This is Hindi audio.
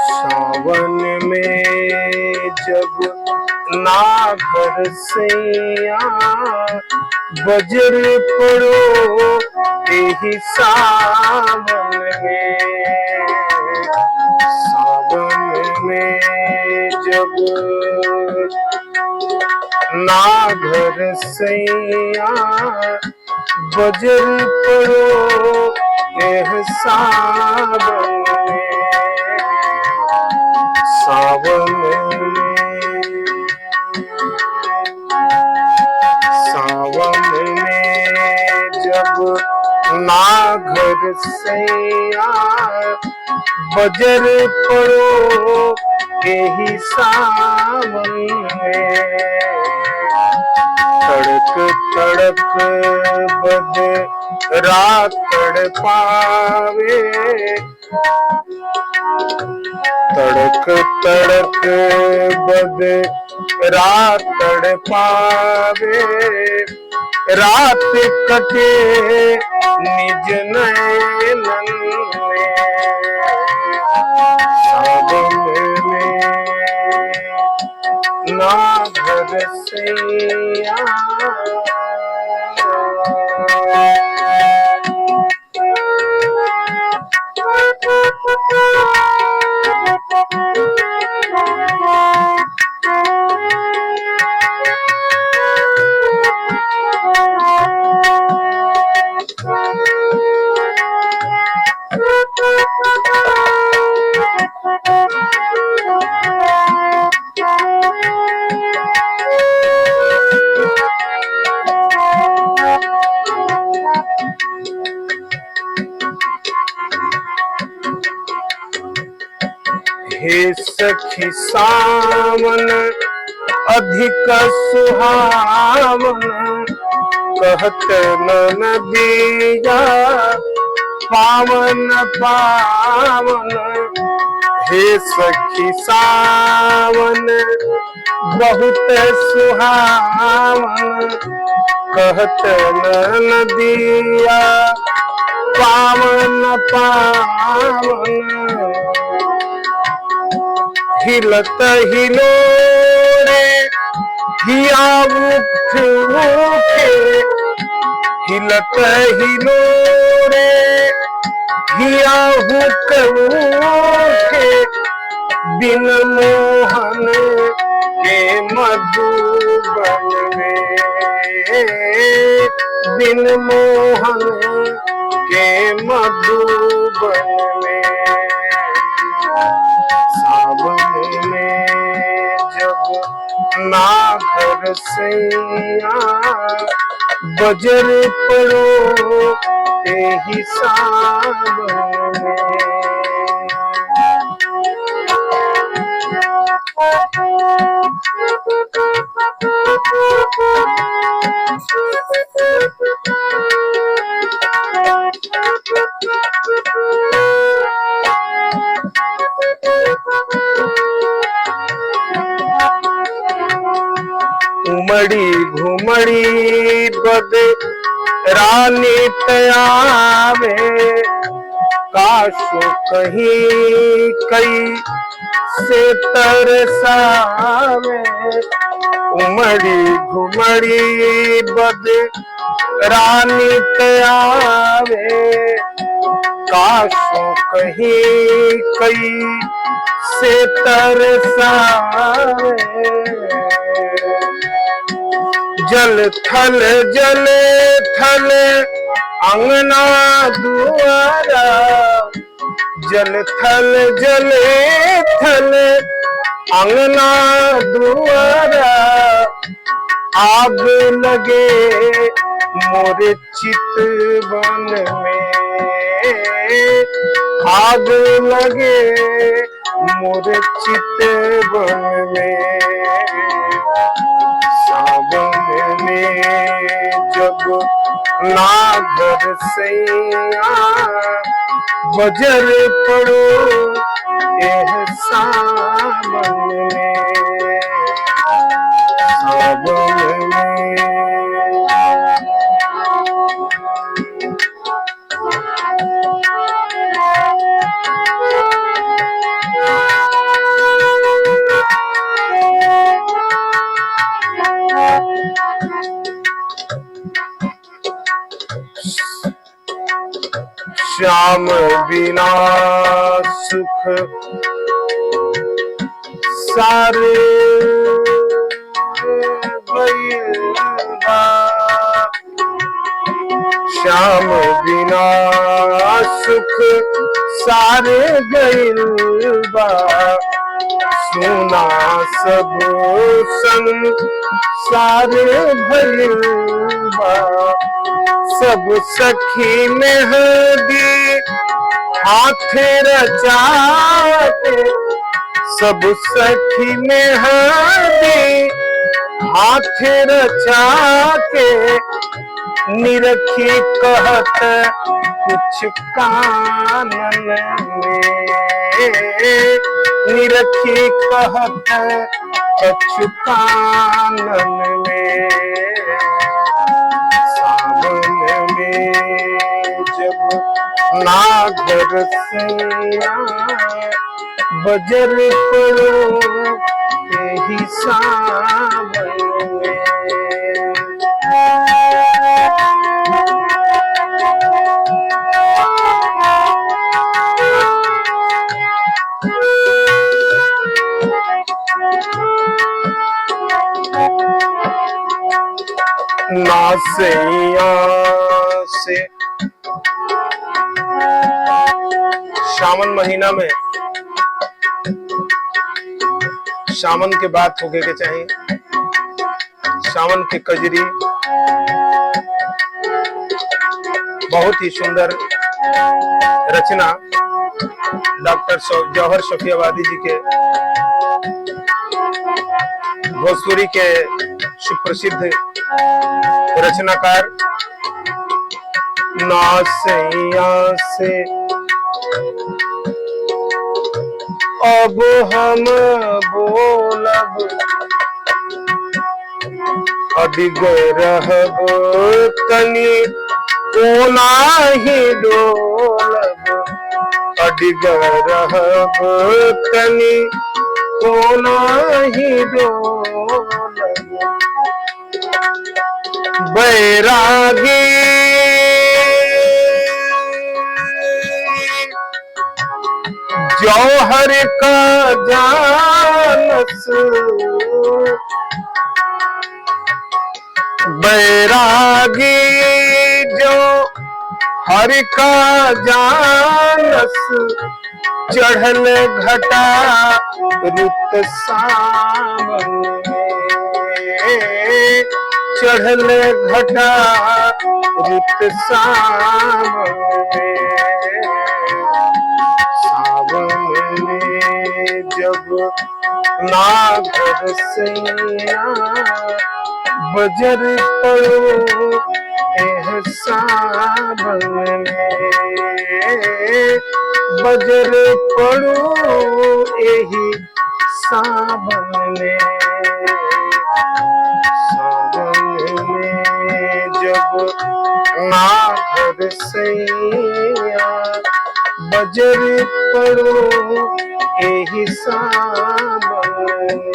सावन में जब ना घर सैया बजर पड़ो यही सावन में। सावन में जब ना घर सैया बजर पड़ो यह सावन में। सावन में जब ना घर सैया बजर पड़ो यही सावन में। तड़क तड़क बद रात तड़पावे, तड़क तड़क बद रात तड़पावे, रात कटे निज नयनन में। सावन में ना घर सैया हे सखी सावन अधिक सुहावन, कहत नदिया पावन पावन। हे सखी सावन बहुत सुहावन, कहत नदिया पावन पावन। हिलत हिलोरे हिया उठ उठे, हिलत हिलोरे हिया हुक उठे, बिन मोहन के मधुबन में। बिन मोहन के मधुबन में। सावन में जब ना घर सैया बजर पड़ो यही सावन में। उमड़ी घुमड़ी बद रानी तयावे, काशो कहीं कई से तरसावे। उमड़ी घुमड़ी बद रानी तयावे, काशो कहीं कई से तरसावे। जल थल अंगना दुआरा, जल थल अंगना दुआरा। आग लगे मोरे चितवन में, आग लगे मोरे चितवन में। सावन में जब ना घर सैया बजर पड़ो यह सावन में। सावन में श्याम बिना सुख सारे गइल बा। श्याम बिना सुख सारे गइल बा। सुना सब संसार भइल बा। सब सखी मेहंदी हाथ रचाते। सब सखी मेहंदी हाथ रचा के निरखी कहत कुछ कानन में। निरखी कहत कुछ कानन में। सावन में जब नागर सैया बजर पड़ो यही सावन में। नासैया से सावन महीना में सावन के बात होके के चाहिए। सावन की कजरी बहुत ही सुंदर रचना डॉक्टर जौहर शफियाबादी जी के, भोजपुरी के सुप्रसिद्ध रचनाकार। नासैया से अब हम बोलब अडिग रहब तनी कोना ही डोलब। अडिग रहब तनी कोना ही डोलब। बैरागी जौहर का जानस। बैरागी जो हर का जानस। चढ़ल घटा रुत सावन में। चढ़ल घटा रुत सावन में। सावन में जब नागर सैया बजर पड़ो एह सावन में। बजर पड़ो एही सावन में। सावन में जब नागर सैया बजर पड़ो एही सावन में।